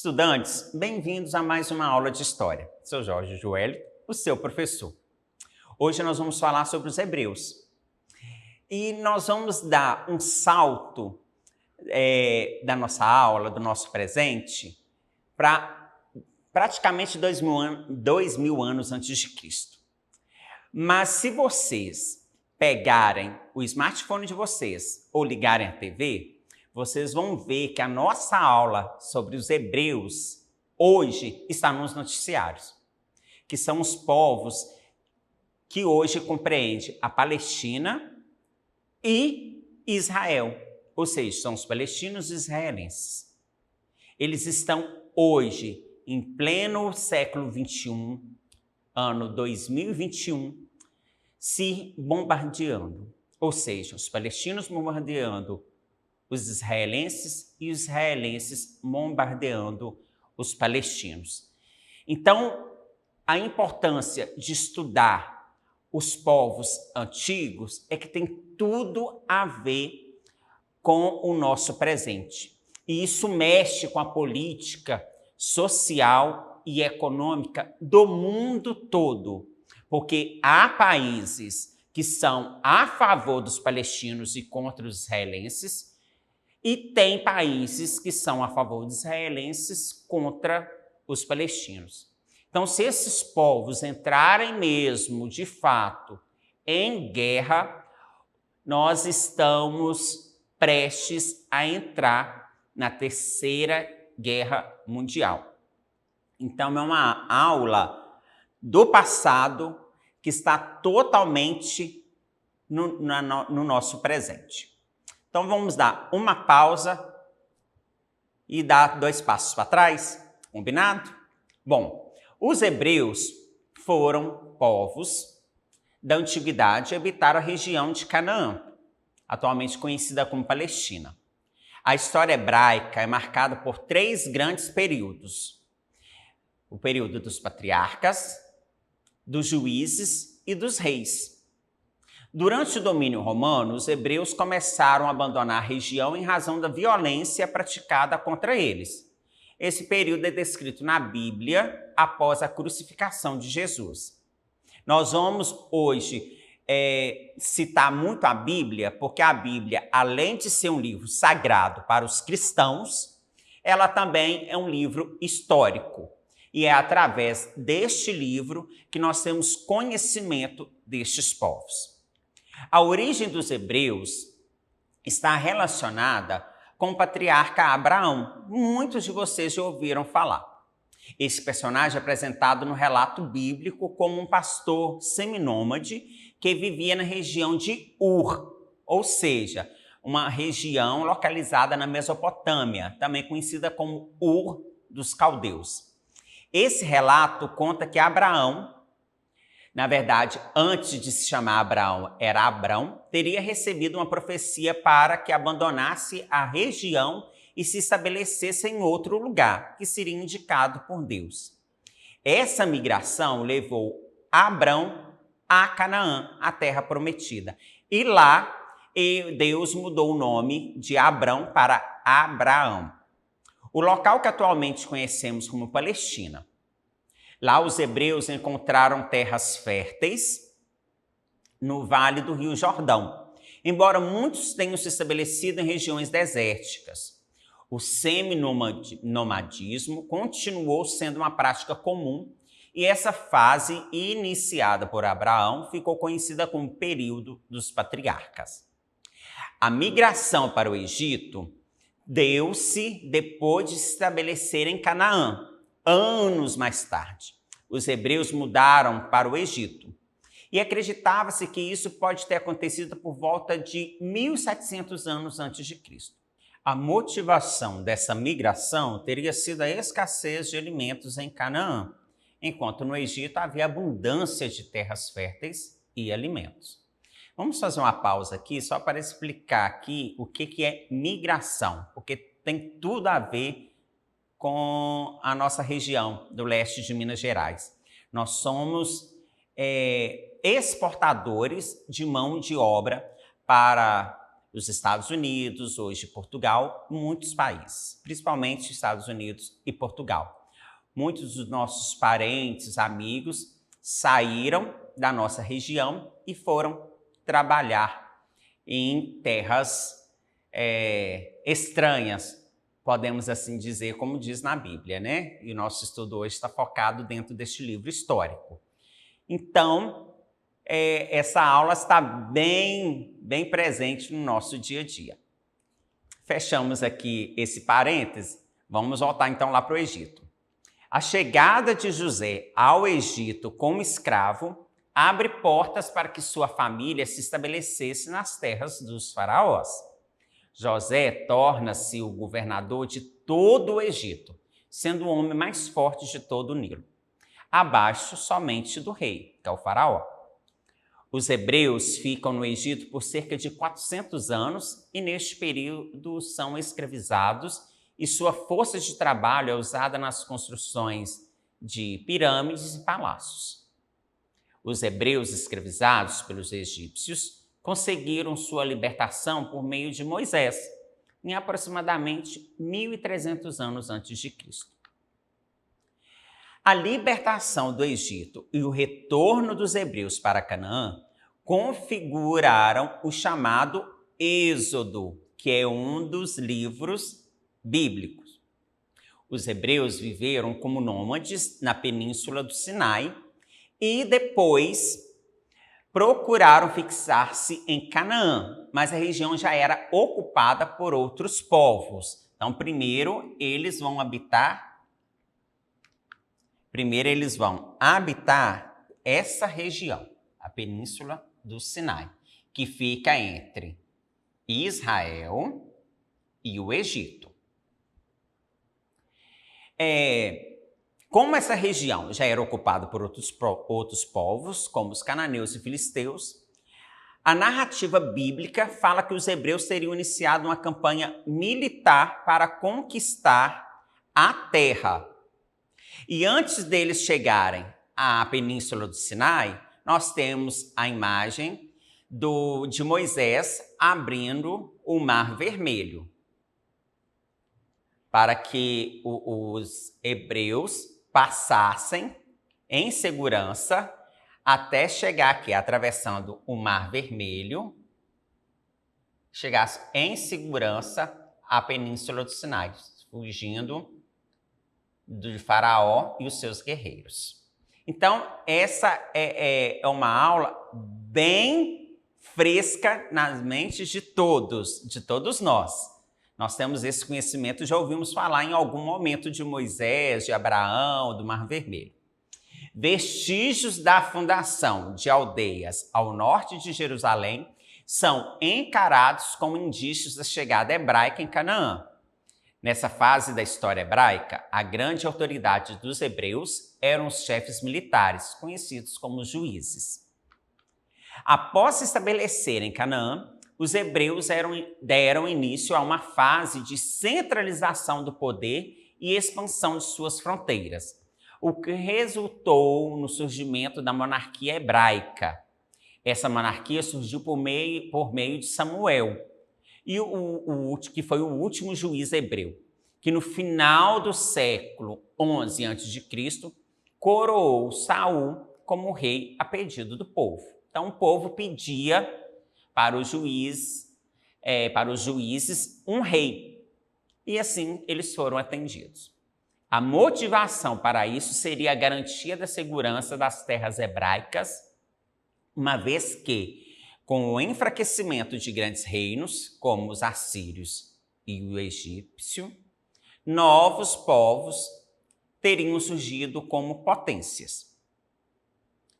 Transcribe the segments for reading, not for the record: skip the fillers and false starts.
Estudantes, bem-vindos a mais uma aula de História. Sou Jorge Joelito, o seu professor. Hoje nós vamos falar sobre os hebreus. E nós vamos dar um salto da nossa aula, do nosso presente, para praticamente 2000 anos antes de Cristo. Mas se vocês pegarem o smartphone de vocês ou ligarem a TV, vocês vão ver que a nossa aula sobre os hebreus hoje está nos noticiários, que são os povos que hoje compreendem a Palestina e Israel, ou seja, são os palestinos e israelenses. Eles estão hoje, em pleno século XXI, ano 2021, se bombardeando, ou seja, os palestinos bombardeando os israelenses e os israelenses bombardeando os palestinos. Então, a importância de estudar os povos antigos é que tem tudo a ver com o nosso presente. E isso mexe com a política social e econômica do mundo todo, porque há países que são a favor dos palestinos e contra os israelenses, e tem países que são a favor dos israelenses contra os palestinos. Então, se esses povos entrarem mesmo, de fato, em guerra, nós estamos prestes a entrar na Terceira Guerra Mundial. Então, é uma aula do passado que está totalmente no nosso presente. Então, vamos dar uma pausa e dar 2 passos para trás, combinado? Bom, os hebreus foram povos da antiguidade e habitaram a região de Canaã, atualmente conhecida como Palestina. A história hebraica é marcada por 3 grandes períodos: o período dos patriarcas, dos juízes e dos reis. Durante o domínio romano, os hebreus começaram a abandonar a região em razão da violência praticada contra eles. Esse período é descrito na Bíblia após a crucificação de Jesus. Nós vamos hoje citar muito a Bíblia, porque a Bíblia, além de ser um livro sagrado para os cristãos, ela também é um livro histórico. E é através deste livro que nós temos conhecimento destes povos. A origem dos hebreus está relacionada com o patriarca Abraão. Muitos de vocês já ouviram falar. Esse personagem é apresentado no relato bíblico como um pastor seminômade que vivia na região de Ur, ou seja, uma região localizada na Mesopotâmia, também conhecida como Ur dos Caldeus. Esse relato conta que Abraão, na verdade, antes de se chamar Abraão, era Abrão, teria recebido uma profecia para que abandonasse a região e se estabelecesse em outro lugar, que seria indicado por Deus. Essa migração levou Abrão a Canaã, a terra prometida. E lá, Deus mudou o nome de Abrão para Abraão. O local que atualmente conhecemos como Palestina. Lá os hebreus encontraram terras férteis no vale do Rio Jordão, embora muitos tenham se estabelecido em regiões desérticas. O seminomadismo continuou sendo uma prática comum e essa fase, iniciada por Abraão, ficou conhecida como período dos patriarcas. A migração para o Egito deu-se depois de se estabelecer em Canaã. Anos mais tarde, os hebreus mudaram para o Egito e acreditava-se que isso pode ter acontecido por volta de 1700 anos antes de Cristo. A motivação dessa migração teria sido a escassez de alimentos em Canaã, enquanto no Egito havia abundância de terras férteis e alimentos. Vamos fazer uma pausa aqui só para explicar aqui o que é migração, porque tem tudo a ver com a nossa região do leste de Minas Gerais. Nós somos exportadores de mão de obra para os Estados Unidos, hoje Portugal, muitos países, principalmente Estados Unidos e Portugal. Muitos dos nossos parentes, amigos, saíram da nossa região e foram trabalhar em terras estranhas, podemos assim dizer, como diz na Bíblia, né? E o nosso estudo hoje está focado dentro deste livro histórico. Então, essa aula está bem presente no nosso dia a dia. Fechamos aqui esse parêntese, vamos voltar então lá para o Egito. A chegada de José ao Egito como escravo abre portas para que sua família se estabelecesse nas terras dos faraós. José torna-se o governador de todo o Egito, sendo o homem mais forte de todo o Nilo, abaixo somente do rei, que é o faraó. Os hebreus ficam no Egito por cerca de 400 anos e neste período são escravizados e sua força de trabalho é usada nas construções de pirâmides e palácios. Os hebreus escravizados pelos egípcios conseguiram sua libertação por meio de Moisés, em aproximadamente 1.300 anos antes de Cristo. A libertação do Egito e o retorno dos hebreus para Canaã configuraram o chamado Êxodo, que é um dos livros bíblicos. Os hebreus viveram como nômades na península do Sinai e depois procuraram fixar-se em Canaã, mas a região já era ocupada por outros povos. Então, primeiro eles vão habitar essa região, a península do Sinai, que fica entre Israel e o Egito. Como essa região já era ocupada por outros povos, como os cananeus e filisteus, a narrativa bíblica fala que os hebreus teriam iniciado uma campanha militar para conquistar a terra. E antes deles chegarem à península do Sinai, nós temos a imagem de Moisés abrindo o Mar Vermelho, para que os hebreus passassem em segurança até chegar aqui, atravessando o Mar Vermelho, chegasse em segurança à Península do Sinai, fugindo do faraó e os seus guerreiros. Então, essa é uma aula bem fresca nas mentes de todos nós. Nós temos esse conhecimento, já ouvimos falar em algum momento de Moisés, de Abraão, do Mar Vermelho. Vestígios da fundação de aldeias ao norte de Jerusalém são encarados como indícios da chegada hebraica em Canaã. Nessa fase da história hebraica, a grande autoridade dos hebreus eram os chefes militares, conhecidos como juízes. Após se estabelecer em Canaã, os hebreus deram início a uma fase de centralização do poder e expansão de suas fronteiras, o que resultou no surgimento da monarquia hebraica. Essa monarquia surgiu por meio de Samuel, que foi o último juiz hebreu, que no final do século XI a.C., coroou Saul como rei a pedido do povo. Então o povo pedia para os juízes um rei, e assim eles foram atendidos. A motivação para isso seria a garantia da segurança das terras hebraicas, uma vez que, com o enfraquecimento de grandes reinos, como os assírios e o egípcio, novos povos teriam surgido como potências.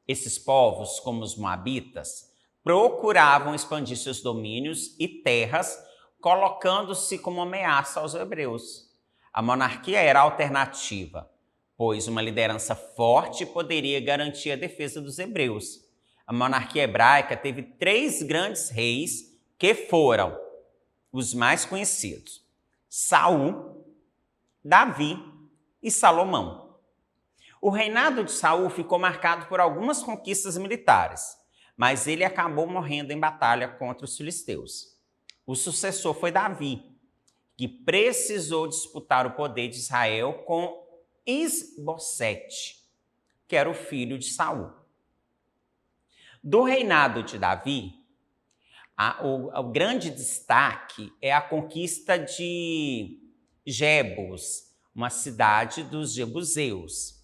Esses povos, como os moabitas, procuravam expandir seus domínios e terras, colocando-se como ameaça aos hebreus. A monarquia era alternativa, pois uma liderança forte poderia garantir a defesa dos hebreus. A monarquia hebraica teve 3 grandes reis que foram os mais conhecidos: Saul, Davi e Salomão. O reinado de Saul ficou marcado por algumas conquistas militares, mas ele acabou morrendo em batalha contra os filisteus. O sucessor foi Davi, que precisou disputar o poder de Israel com Isbosete, que era o filho de Saul. Do reinado de Davi, o grande destaque é a conquista de Jebus, uma cidade dos jebuseus.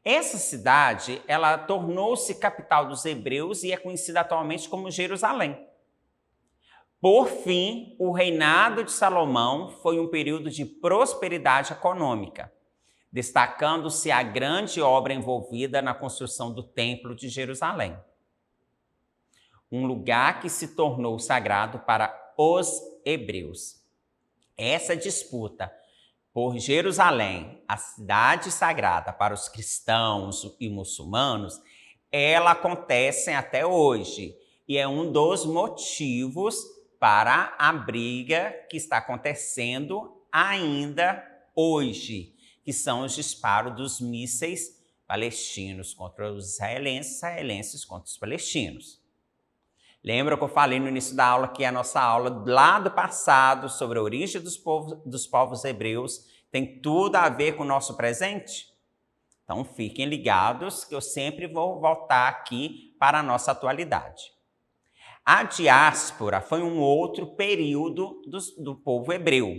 Essa cidade, ela tornou-se capital dos hebreus e é conhecida atualmente como Jerusalém. Por fim, o reinado de Salomão foi um período de prosperidade econômica, destacando-se a grande obra envolvida na construção do Templo de Jerusalém, um lugar que se tornou sagrado para os hebreus. Essa disputa por Jerusalém, a cidade sagrada para os cristãos e muçulmanos, ela acontece até hoje e é um dos motivos para a briga que está acontecendo ainda hoje, que são os disparos dos mísseis palestinos contra os israelenses contra os palestinos. Lembra que eu falei no início da aula que a nossa aula lá do passado sobre a origem dos povos hebreus tem tudo a ver com o nosso presente? Então fiquem ligados que eu sempre vou voltar aqui para a nossa atualidade. A diáspora foi um outro período do povo hebreu,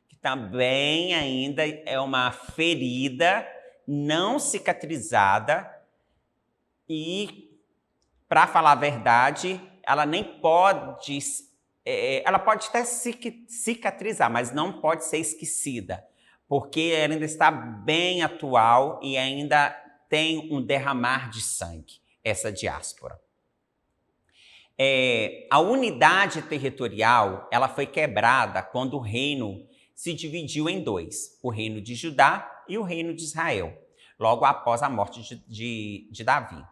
que também ainda é uma ferida não cicatrizada e, para falar a verdade, ela nem pode, ela pode até cicatrizar, mas não pode ser esquecida, porque ela ainda está bem atual e ainda tem um derramar de sangue, essa diáspora. A unidade territorial ela foi quebrada quando o reino se dividiu em dois, o reino de Judá e o reino de Israel, logo após a morte de Davi.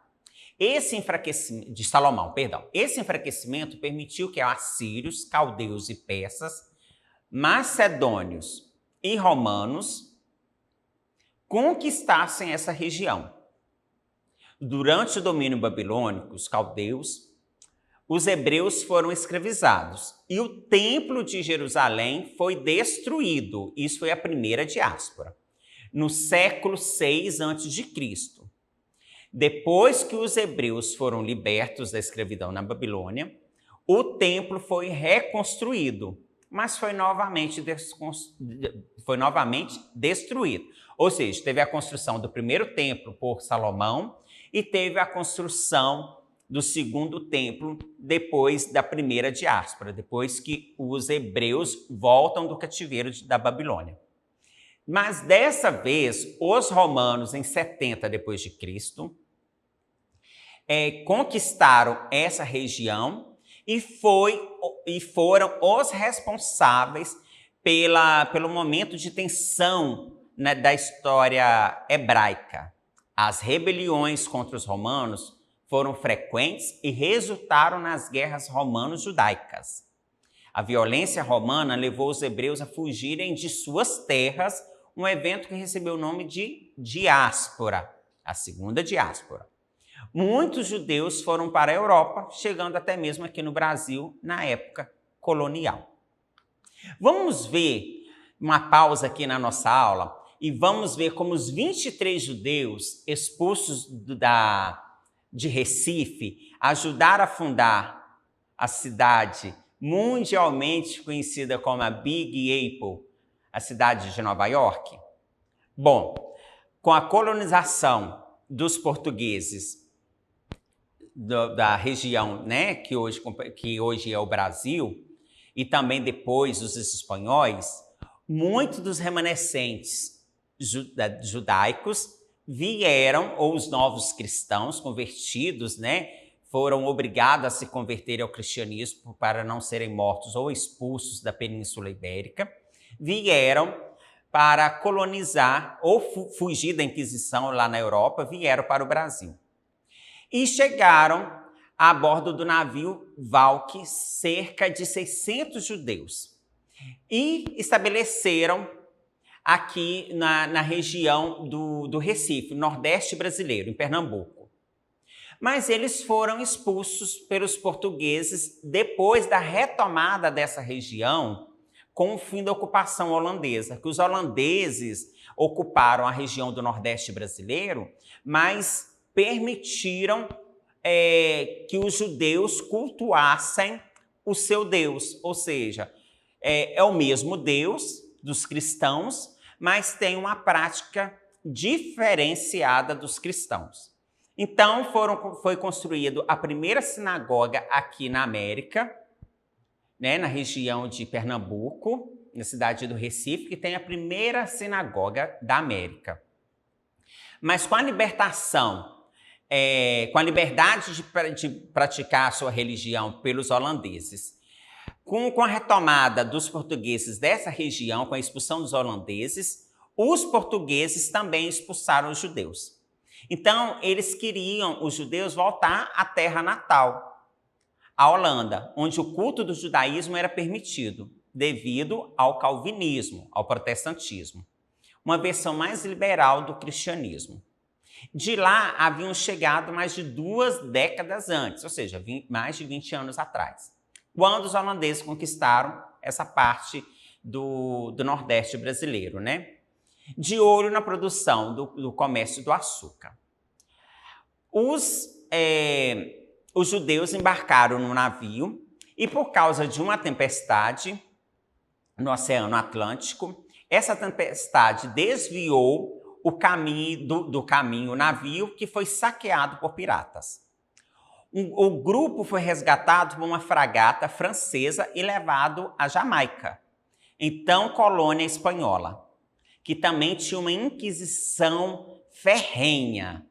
Esse enfraquecimento de Salomão, esse enfraquecimento permitiu que assírios, caldeus e persas, macedônios e romanos conquistassem essa região. Durante o domínio babilônico, os caldeus, os hebreus foram escravizados e o templo de Jerusalém foi destruído. Isso foi a primeira diáspora, no século 6 a.C. Depois que os hebreus foram libertos da escravidão na Babilônia, o templo foi reconstruído, mas foi novamente destruído. Ou seja, teve a construção do primeiro templo por Salomão e teve a construção do segundo templo depois da primeira diáspora, depois que os hebreus voltam do cativeiro da Babilônia. Mas dessa vez, os romanos, em 70 depois de Cristo, conquistaram essa região e foram os responsáveis pelo momento de tensão, né, da história hebraica. As rebeliões contra os romanos foram frequentes e resultaram nas guerras romano-judaicas. A violência romana levou os hebreus a fugirem de suas terras, um evento que recebeu o nome de diáspora, a segunda diáspora. Muitos judeus foram para a Europa, chegando até mesmo aqui no Brasil na época colonial. Vamos ver uma pausa aqui na nossa aula e vamos ver como os 23 judeus expulsos de Recife ajudaram a fundar a cidade mundialmente conhecida como a Big Apple, a cidade de Nova York. Bom, com a colonização dos portugueses da região, né, que hoje é o Brasil, e também depois os espanhóis, muitos dos remanescentes judaicos vieram, ou os novos cristãos convertidos, né, foram obrigados a se converter ao cristianismo para não serem mortos ou expulsos da Península Ibérica, vieram para colonizar ou fugir da Inquisição lá na Europa, vieram para o Brasil. E chegaram a bordo do navio Valk cerca de 600 judeus e estabeleceram aqui na região do Recife, nordeste brasileiro, em Pernambuco. Mas eles foram expulsos pelos portugueses depois da retomada dessa região com o fim da ocupação holandesa, que os holandeses ocuparam a região do Nordeste brasileiro, mas permitiram que os judeus cultuassem o seu Deus, ou seja, é o mesmo Deus dos cristãos, mas tem uma prática diferenciada dos cristãos. Então, foi construída a primeira sinagoga aqui na América, né, na região de Pernambuco, na cidade do Recife, que tem a primeira sinagoga da América. Mas com a libertação, com a liberdade de praticar a sua religião pelos holandeses, com a retomada dos portugueses dessa região, com a expulsão dos holandeses, os portugueses também expulsaram os judeus. Então, eles queriam, os judeus, voltar à terra natal, a Holanda, onde o culto do judaísmo era permitido, devido ao calvinismo, ao protestantismo, uma versão mais liberal do cristianismo. De lá haviam chegado mais de 2 décadas antes, ou seja, mais de 20 anos atrás, quando os holandeses conquistaram essa parte do Nordeste brasileiro, né? De olho na produção do comércio do açúcar. Os judeus embarcaram no navio e, por causa de uma tempestade no Oceano Atlântico, essa tempestade desviou o caminho do navio, que foi saqueado por piratas. O grupo foi resgatado por uma fragata francesa e levado à Jamaica, então colônia espanhola, que também tinha uma inquisição ferrenha.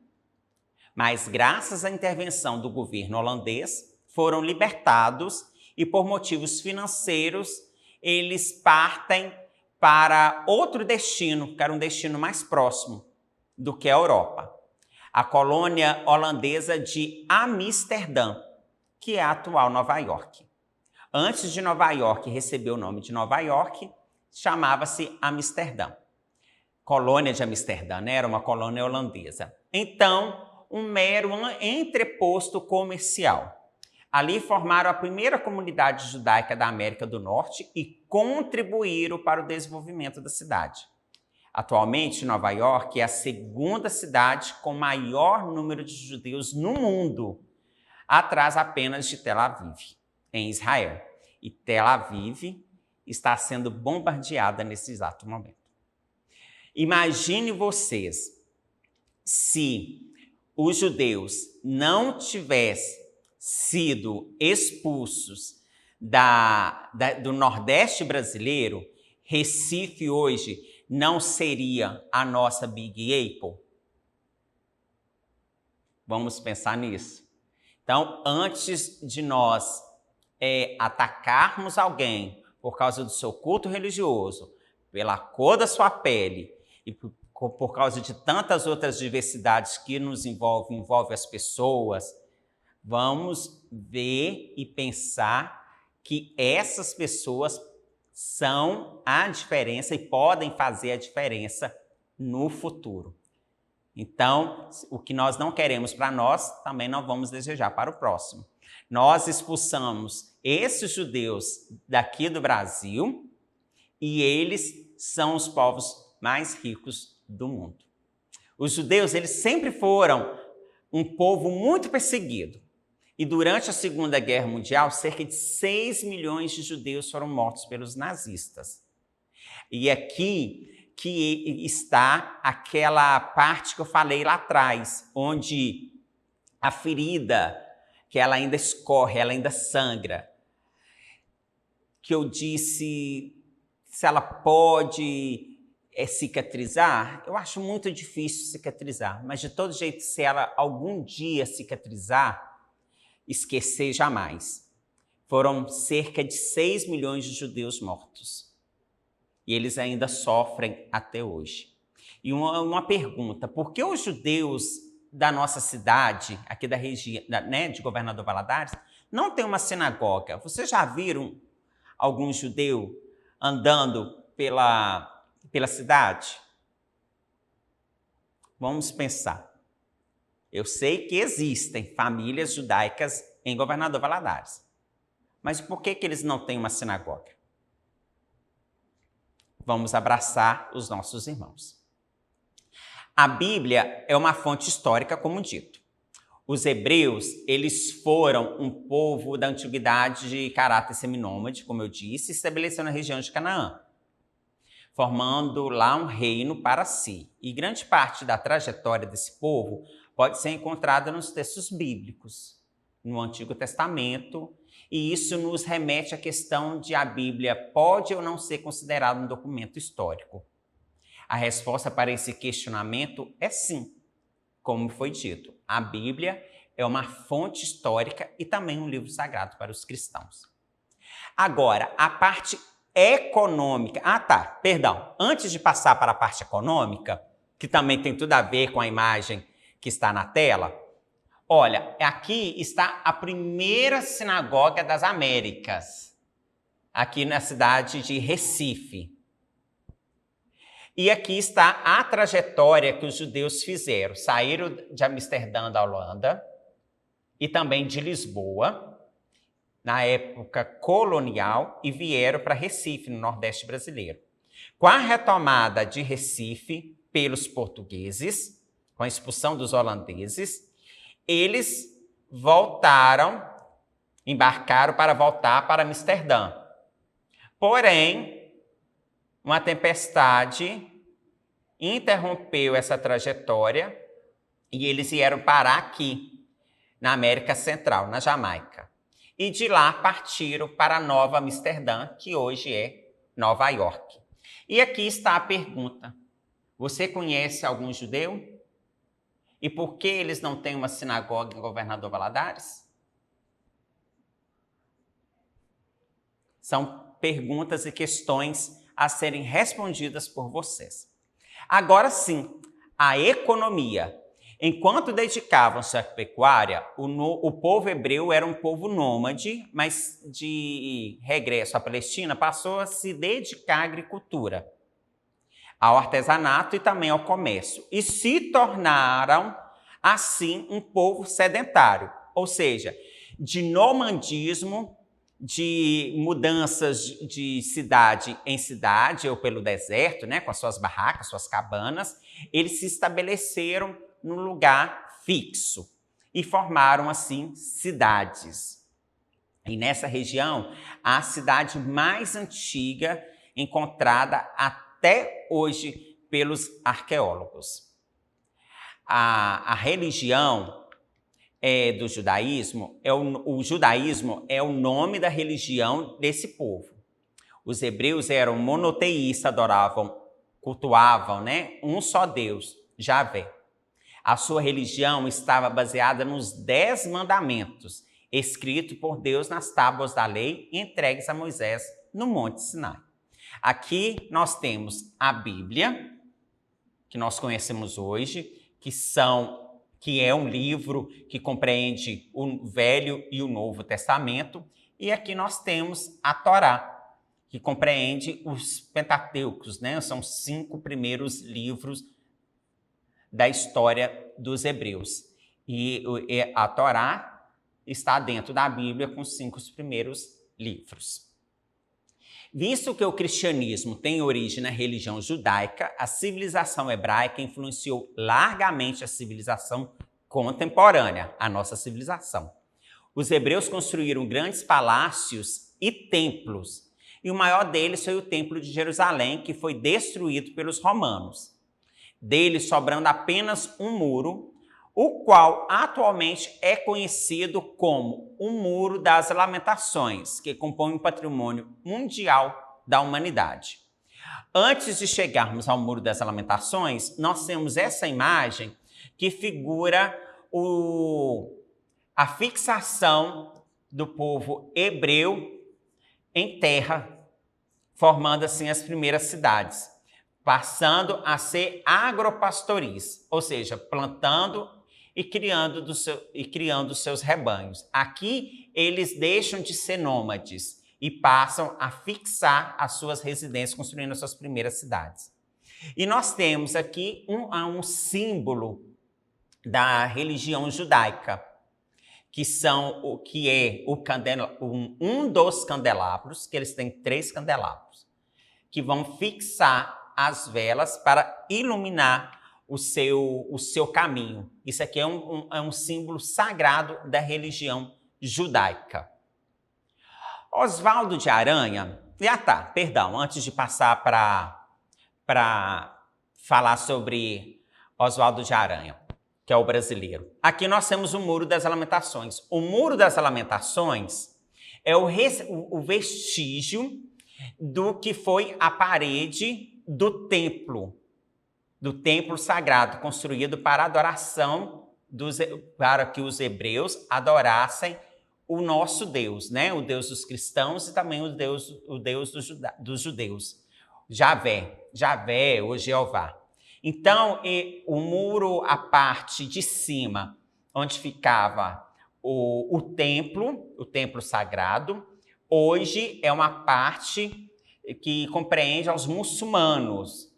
Mas, graças à intervenção do governo holandês, foram libertados e, por motivos financeiros, eles partem para outro destino, que era um destino mais próximo do que a Europa. A colônia holandesa de Amsterdã, que é a atual Nova York. Antes de Nova York receber o nome de Nova York, chamava-se Amsterdã. Colônia de Amsterdã, né? Era uma colônia holandesa. Então, um mero entreposto comercial. Ali formaram a primeira comunidade judaica da América do Norte e contribuíram para o desenvolvimento da cidade. Atualmente, Nova York é a segunda cidade com maior número de judeus no mundo, atrás apenas de Tel Aviv, em Israel. E Tel Aviv está sendo bombardeada nesse exato momento. Imagine vocês, se os judeus não tivessem sido expulsos do Nordeste brasileiro, Recife hoje não seria a nossa Big Apple? Vamos pensar nisso. Então, antes de nós atacarmos alguém por causa do seu culto religioso, pela cor da sua pele e por causa de tantas outras diversidades que nos envolve as pessoas, vamos ver e pensar que essas pessoas são a diferença e podem fazer a diferença no futuro. Então, o que nós não queremos para nós, também não vamos desejar para o próximo. Nós expulsamos esses judeus daqui do Brasil e eles são os povos mais ricos do mundo. Os judeus, eles sempre foram um povo muito perseguido. E durante a Segunda Guerra Mundial, cerca de 6 milhões de judeus foram mortos pelos nazistas. E aqui que está aquela parte que eu falei lá atrás, onde a ferida, que ela ainda escorre, ela ainda sangra, que eu disse se ela pode cicatrizar. Eu acho muito difícil cicatrizar, mas de todo jeito, se ela algum dia cicatrizar, esquecer jamais. Foram cerca de 6 milhões de judeus mortos. E eles ainda sofrem até hoje. E uma pergunta, por que os judeus da nossa cidade, aqui da região, né, de Governador Valadares, não tem uma sinagoga? Vocês já viram algum judeu andando pela cidade? Vamos pensar. Eu sei que existem famílias judaicas em Governador Valadares. Mas por que eles não têm uma sinagoga? Vamos abraçar os nossos irmãos. A Bíblia é uma fonte histórica, como dito. Os hebreus, eles foram um povo da antiguidade de caráter seminômade, como eu disse, e estabeleceu na região de Canaã, formando lá um reino para si. E grande parte da trajetória desse povo pode ser encontrada nos textos bíblicos, no Antigo Testamento, e isso nos remete à questão de a Bíblia pode ou não ser considerada um documento histórico. A resposta para esse questionamento é sim. Como foi dito, a Bíblia é uma fonte histórica e também um livro sagrado para os cristãos. Agora, a parte econômica... Antes de passar para a parte econômica, que também tem tudo a ver com a imagem que está na tela, olha, aqui está a primeira sinagoga das Américas, aqui na cidade de Recife. E aqui está a trajetória que os judeus fizeram. Saíram de Amsterdã, da Holanda, e também de Lisboa, na época colonial, e vieram para Recife, no Nordeste brasileiro. Com a retomada de Recife pelos portugueses, com a expulsão dos holandeses, eles embarcaram para voltar para Amsterdã. Porém, uma tempestade interrompeu essa trajetória e eles vieram parar aqui, na América Central, na Jamaica. E de lá partiram para Nova Amsterdã, que hoje é Nova York. E aqui está a pergunta: você conhece algum judeu? E por que eles não têm uma sinagoga em Governador Valadares? São perguntas e questões a serem respondidas por vocês. Agora sim, a economia. Enquanto dedicavam-se à pecuária, o povo hebreu era um povo nômade, mas de regresso à Palestina passou a se dedicar à agricultura, ao artesanato e também ao comércio, e se tornaram, assim, um povo sedentário, ou seja, de nomadismo, de mudanças de cidade em cidade ou pelo deserto, né, com as suas barracas, suas cabanas, eles se estabeleceram num lugar fixo e formaram, assim, cidades. E nessa região, a cidade mais antiga encontrada até hoje pelos arqueólogos. A religião do judaísmo, o judaísmo é o nome da religião desse povo. Os hebreus eram monoteístas, cultuavam, né, um só Deus, Javé. A sua religião estava baseada nos 10 mandamentos, escritos por Deus nas tábuas da lei e entregues a Moisés no Monte Sinai. Aqui nós temos a Bíblia, que nós conhecemos hoje, que é um livro que compreende o Velho e o Novo Testamento, e aqui nós temos a Torá, que compreende os Pentateucos, né? São 5 primeiros livros da história dos hebreus. E a Torá está dentro da Bíblia com os 5 primeiros livros. Visto que o cristianismo tem origem na religião judaica, a civilização hebraica influenciou largamente a civilização contemporânea, a nossa civilização. Os hebreus construíram grandes palácios e templos, e o maior deles foi o Templo de Jerusalém, que foi destruído pelos romanos. Dele sobrando apenas um muro, o qual atualmente é conhecido como o Muro das Lamentações, que compõe um patrimônio mundial da humanidade. Antes de chegarmos ao Muro das Lamentações, nós temos essa imagem que figura a fixação do povo hebreu em terra, formando assim as primeiras cidades, passando a ser agropastoris, ou seja, plantando e criando seus rebanhos. Aqui eles deixam de ser nômades e passam a fixar as suas residências, construindo as suas primeiras cidades. E nós temos aqui um símbolo da religião judaica, que é um dos candelabros, que eles têm 3 candelabros, que vão fixar as velas para iluminar o seu caminho. Isso aqui é um símbolo sagrado da religião judaica. Oswaldo de Aranha, antes de passar para falar sobre Oswaldo de Aranha, que é o brasileiro. Aqui nós temos o Muro das Lamentações. O Muro das Lamentações é o vestígio do que foi a parede do templo sagrado, construído para adoração, para que os hebreus adorassem o nosso Deus, né? O Deus dos cristãos e também o Deus dos judeus. Javé ou Jeová. Então, o muro, a parte de cima, onde ficava o templo sagrado, hoje é uma parte que compreende aos muçulmanos,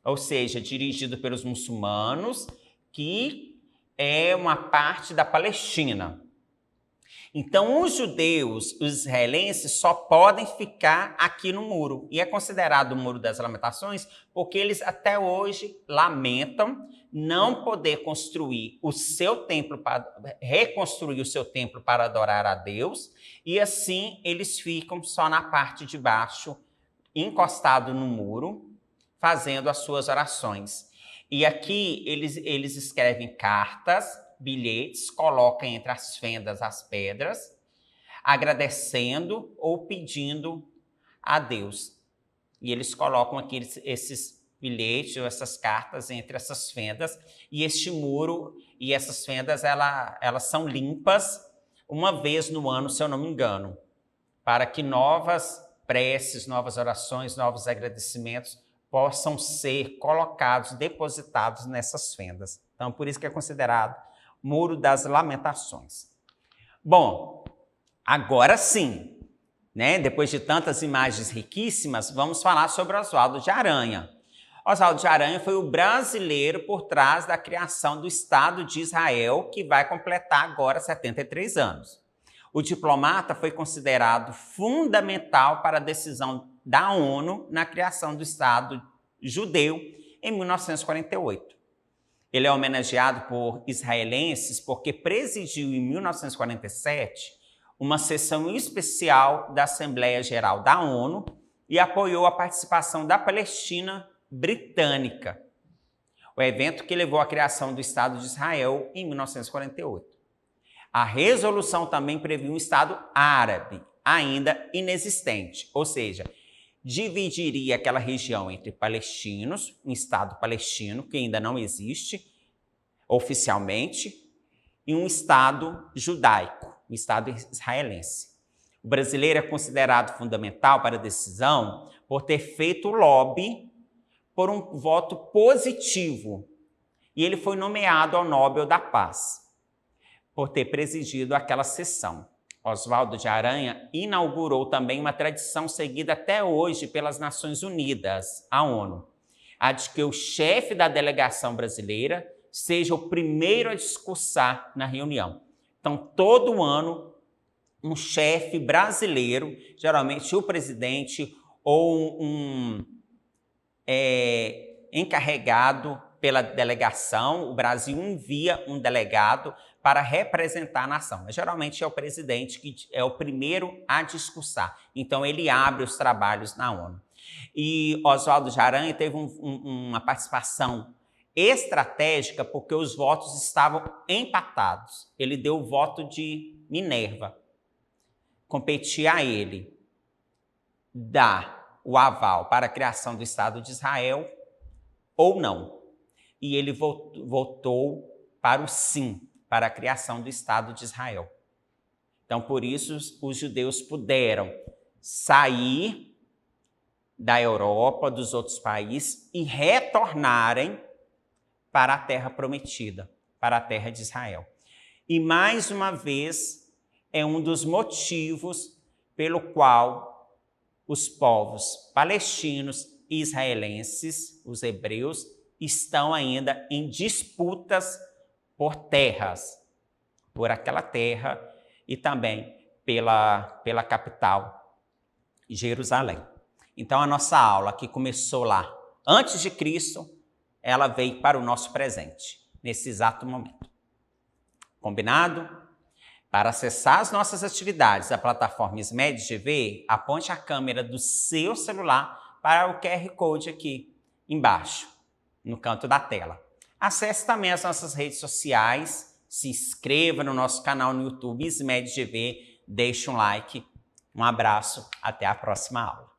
ou seja, dirigido pelos muçulmanos, que é uma parte da Palestina. Então, os judeus, os israelenses, só podem ficar aqui no muro. E é considerado o Muro das Lamentações porque eles até hoje lamentam não poder construir o seu templo, reconstruir o seu templo para adorar a Deus. E assim eles ficam só na parte de baixo, encostado no muro, fazendo as suas orações. E aqui eles escrevem cartas, bilhetes, colocam entre as fendas as pedras, agradecendo ou pedindo a Deus. E eles colocam aqui esses bilhetes ou essas cartas entre essas fendas, e este muro e essas fendas elas são limpas uma vez no ano, se eu não me engano, para que novas preces, novas orações, novos agradecimentos possam ser colocados, depositados nessas fendas. Então, por isso que é considerado Muro das Lamentações. Bom, agora sim, né? Depois de tantas imagens riquíssimas, vamos falar sobre Oswaldo de Aranha. Oswaldo de Aranha foi o brasileiro por trás da criação do Estado de Israel, que vai completar agora 73 anos. O diplomata foi considerado fundamental para a decisão da ONU na criação do Estado judeu em 1948. Ele é homenageado por israelenses porque presidiu em 1947 uma sessão especial da Assembleia Geral da ONU e apoiou a participação da Palestina britânica, o evento que levou à criação do Estado de Israel em 1948. A resolução também previu um Estado árabe, ainda inexistente, ou seja, dividiria aquela região entre palestinos, um Estado palestino, que ainda não existe oficialmente, e um Estado judaico, um Estado israelense. O brasileiro é considerado fundamental para a decisão por ter feito lobby por um voto positivo, e ele foi nomeado ao Nobel da Paz por ter presidido aquela sessão. Oswaldo de Aranha inaugurou também uma tradição seguida até hoje pelas Nações Unidas, a ONU, a de que o chefe da delegação brasileira seja o primeiro a discursar na reunião. Então, todo ano, um chefe brasileiro, geralmente o presidente ou um encarregado pela delegação, o Brasil envia um delegado para representar a nação. Mas, geralmente é o presidente que é o primeiro a discursar. Então, ele abre os trabalhos na ONU. E Oswaldo de Aranha teve uma participação estratégica porque os votos estavam empatados. Ele deu o voto de Minerva. Competia a ele dar o aval para a criação do Estado de Israel ou não. E ele votou para o sim, para a criação do Estado de Israel. Então, por isso, os judeus puderam sair da Europa, dos outros países, e retornarem para a terra prometida, para a terra de Israel. E, mais uma vez, é um dos motivos pelo qual os povos palestinos e israelenses, os hebreus, estão ainda em disputas por terras, por aquela terra e também pela capital, Jerusalém. Então, a nossa aula, que começou lá antes de Cristo, ela veio para o nosso presente, nesse exato momento. Combinado? Para acessar as nossas atividades da plataforma SMED TV, aponte a câmera do seu celular para o QR Code aqui embaixo, no canto da tela. Acesse também as nossas redes sociais, se inscreva no nosso canal no YouTube SMED TV, deixe um like. Um abraço, até a próxima aula.